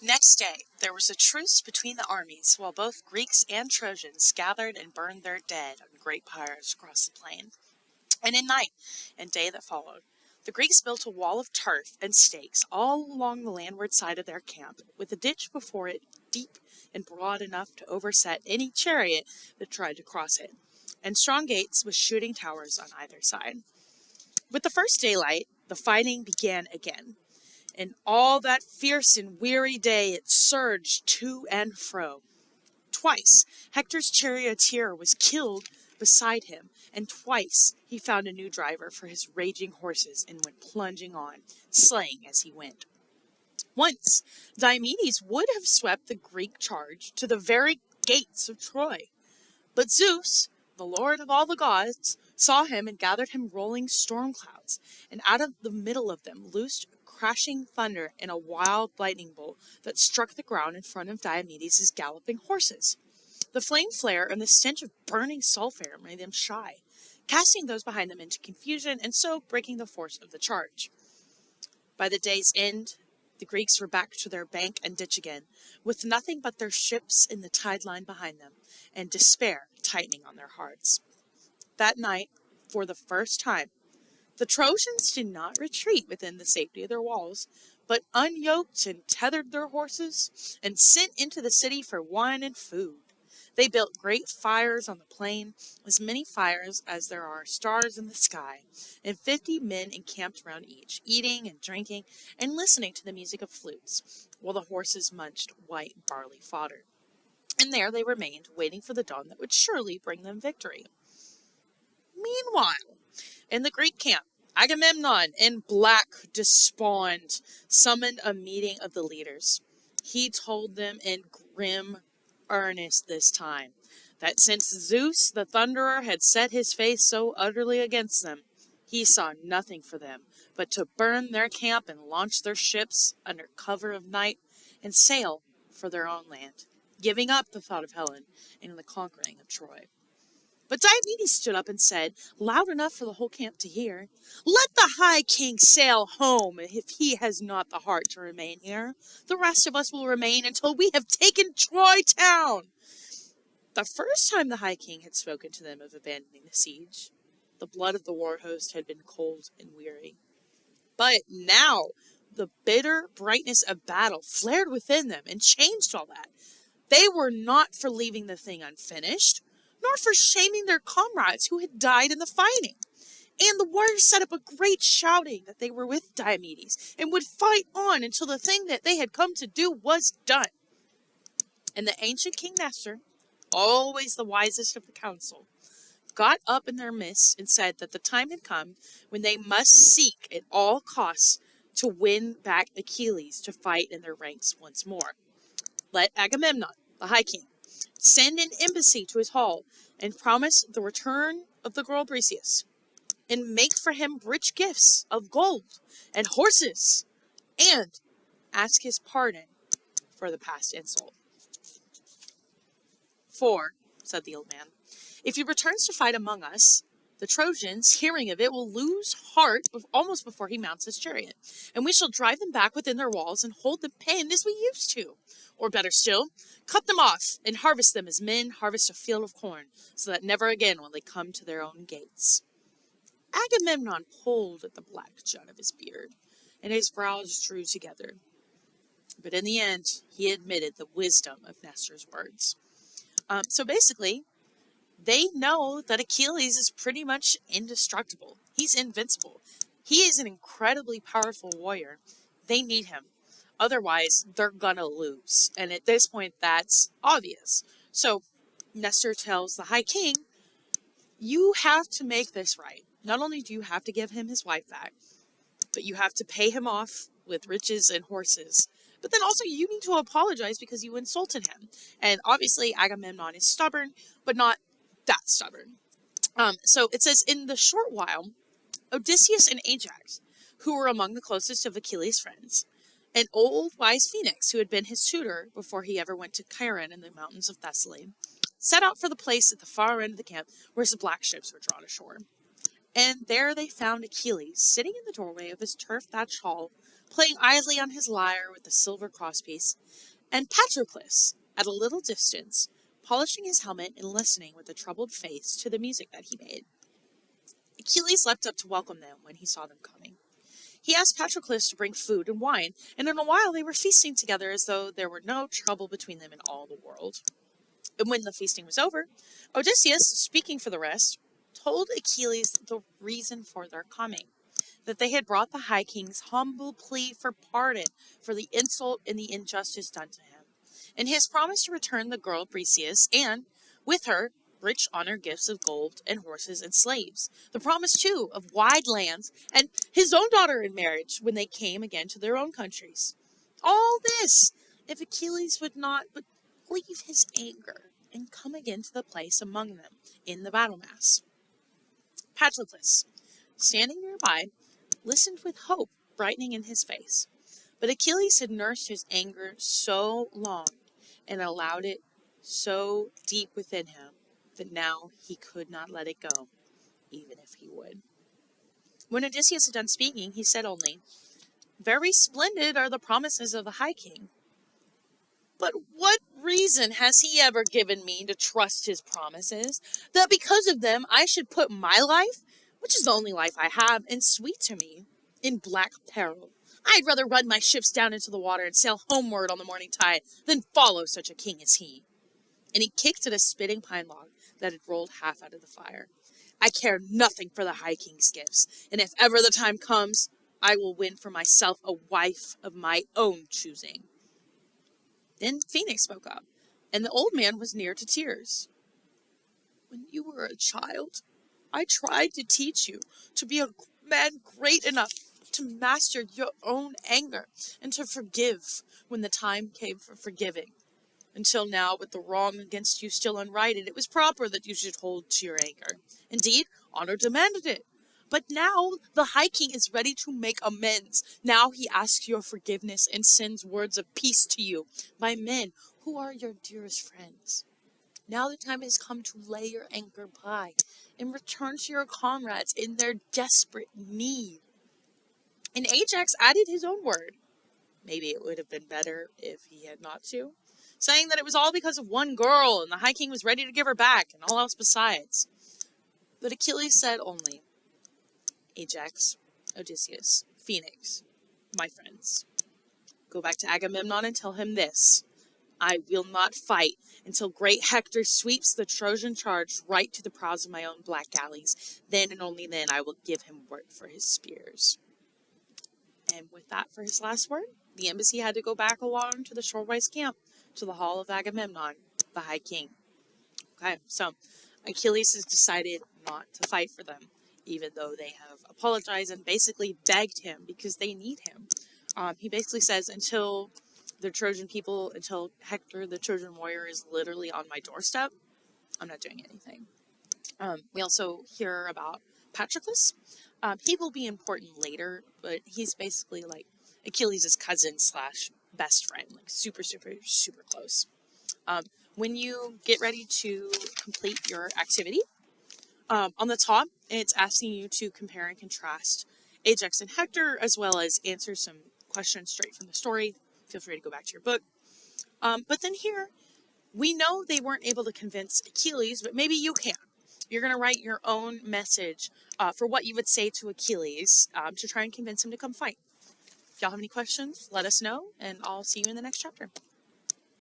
Next day, there was a truce between the armies, while both Greeks and Trojans gathered and burned their dead on great pyres across the plain. And in night and day that followed, the Greeks built a wall of turf and stakes all along the landward side of their camp, with a ditch before it deep and broad enough to overset any chariot that tried to cross it, and strong gates with shooting towers on either side. With the first daylight, the fighting began again. And all that fierce and weary day it surged to and fro. Twice Hector's charioteer was killed beside him, and twice he found a new driver for his raging horses and went plunging on, slaying as he went. Once Diomedes would have swept the Greek charge to the very gates of Troy, but Zeus, the lord of all the gods, saw him and gathered him rolling storm clouds, and out of the middle of them loosed crashing thunder in a wild lightning bolt that struck the ground in front of Diomedes' galloping horses. The flame flare and the stench of burning sulfur made them shy, casting those behind them into confusion and so breaking the force of the charge. By the day's end, the Greeks were back to their bank and ditch again, with nothing but their ships in the tide line behind them, and despair tightening on their hearts. That night, for the first time, the Trojans did not retreat within the safety of their walls, but unyoked and tethered their horses, and sent into the city for wine and food. They built great fires on the plain, as many fires as there are stars in the sky, and 50 men encamped round each, eating and drinking, and listening to the music of flutes, while the horses munched white barley fodder. And there they remained, waiting for the dawn that would surely bring them victory. Meanwhile, in the Greek camp, Agamemnon, in black despond, summoned a meeting of the leaders. He told them in grim earnest this time that since Zeus the Thunderer had set his face so utterly against them, he saw nothing for them but to burn their camp and launch their ships under cover of night and sail for their own land, giving up the thought of Helen and the conquering of Troy. But Diomedes stood up and said, loud enough for the whole camp to hear, "Let the High King sail home if he has not the heart to remain here. The rest of us will remain until we have taken Troy town." The first time the High King had spoken to them of abandoning the siege, the blood of the war host had been cold and weary. But now the bitter brightness of battle flared within them and changed all that. They were not for leaving the thing unfinished, nor for shaming their comrades who had died in the fighting. And the warriors set up a great shouting that they were with Diomedes and would fight on until the thing that they had come to do was done. And the ancient King Nestor, always the wisest of the council, got up in their midst and said that the time had come when they must seek at all costs to win back Achilles to fight in their ranks once more. Let Agamemnon, the High King, send an embassy to his hall and promise the return of the girl Briseis, and make for him rich gifts of gold and horses, and ask his pardon for the past insult. "For," said the old man, "if he returns to fight among us, the Trojans, hearing of it, will lose heart almost before he mounts his chariot, and we shall drive them back within their walls and hold them pinned as we used to. Or better still, cut them off and harvest them as men harvest a field of corn, so that never again will they come to their own gates." Agamemnon pulled at the black jet of his beard, and his brows drew together. But in the end, he admitted the wisdom of Nestor's words. So basically, they know that Achilles is pretty much indestructible. He's invincible. He is an incredibly powerful warrior. They need him. Otherwise, they're gonna lose. And at this point, that's obvious. So Nestor tells the High King, you have to make this right. Not only do you have to give him his wife back, but you have to pay him off with riches and horses. But then also you need to apologize because you insulted him. And obviously Agamemnon is stubborn, but not that stubborn. So it says, in the short while, Odysseus and Ajax, who were among the closest of Achilles' friends, an old wise phoenix who had been his tutor before he ever went to Chiron in the mountains of Thessaly, set out for the place at the far end of the camp where his black ships were drawn ashore. And there they found Achilles sitting in the doorway of his turf-thatched hall, playing idly on his lyre with the silver crosspiece, and Patroclus, at a little distance, polishing his helmet and listening with a troubled face to the music that he made. Achilles leapt up to welcome them when he saw them coming. He asked Patroclus to bring food and wine, and in a while they were feasting together as though there were no trouble between them in all the world. And when the feasting was over, Odysseus, speaking for the rest, told Achilles the reason for their coming, that they had brought the High King's humble plea for pardon for the insult and the injustice done to him, and his promise to return the girl Briseis, and, with her, rich honor gifts of gold and horses and slaves, the promise, too, of wide lands, and his own daughter in marriage when they came again to their own countries. All this, if Achilles would not but leave his anger and come again to the place among them in the battle mass. Patroclus, standing nearby, listened with hope brightening in his face. But Achilles had nursed his anger so long and allowed it so deep within him that now he could not let it go, even if he would. When Odysseus had done speaking, he said only, "Very splendid are the promises of the High King. But what reason has he ever given me to trust his promises, that because of them I should put my life, which is the only life I have and sweet to me, in black peril? I'd rather run my ships down into the water and sail homeward on the morning tide than follow such a king as he." And he kicked at a spitting pine log that had rolled half out of the fire. "I care nothing for the High King's gifts, and if ever the time comes, I will win for myself a wife of my own choosing." Then Phoenix spoke up, and the old man was near to tears. "When you were a child, I tried to teach you to be a man great enough to master your own anger and to forgive when the time came for forgiving. Until now, with the wrong against you still unrighted, it was proper that you should hold to your anger. Indeed, honor demanded it. But now the High King is ready to make amends. Now he asks your forgiveness and sends words of peace to you by men who are your dearest friends. Now the time has come to lay your anger by and return to your comrades in their desperate need." And Ajax added his own word. Maybe it would have been better if he had not to, saying that it was all because of one girl and the High King was ready to give her back and all else besides. But Achilles said only, "Ajax, Odysseus, Phoenix, my friends, go back to Agamemnon and tell him this. I will not fight until great Hector sweeps the Trojan charge right to the prows of my own black galleys. Then and only then I will give him work for his spears." And with that for his last word, the embassy had to go back along to the shorewise camp, to the hall of Agamemnon, the High King. Okay, so Achilles has decided not to fight for them, even though they have apologized and basically begged him because they need him. He basically says, until Hector, the Trojan warrior, is literally on my doorstep, I'm not doing anything. We also hear about Patroclus. He will be important later, but he's basically like Achilles' cousin slash best friend, like super, super, super close. When you get ready to complete your activity, on the top, it's asking you to compare and contrast Ajax and Hector, as well as answer some questions straight from the story. Feel free to go back to your book. But then here, we know they weren't able to convince Achilles, but maybe you can. You're going to write your own message for what you would say to Achilles to try and convince him to come fight. If y'all have any questions, let us know, and I'll see you in the next chapter.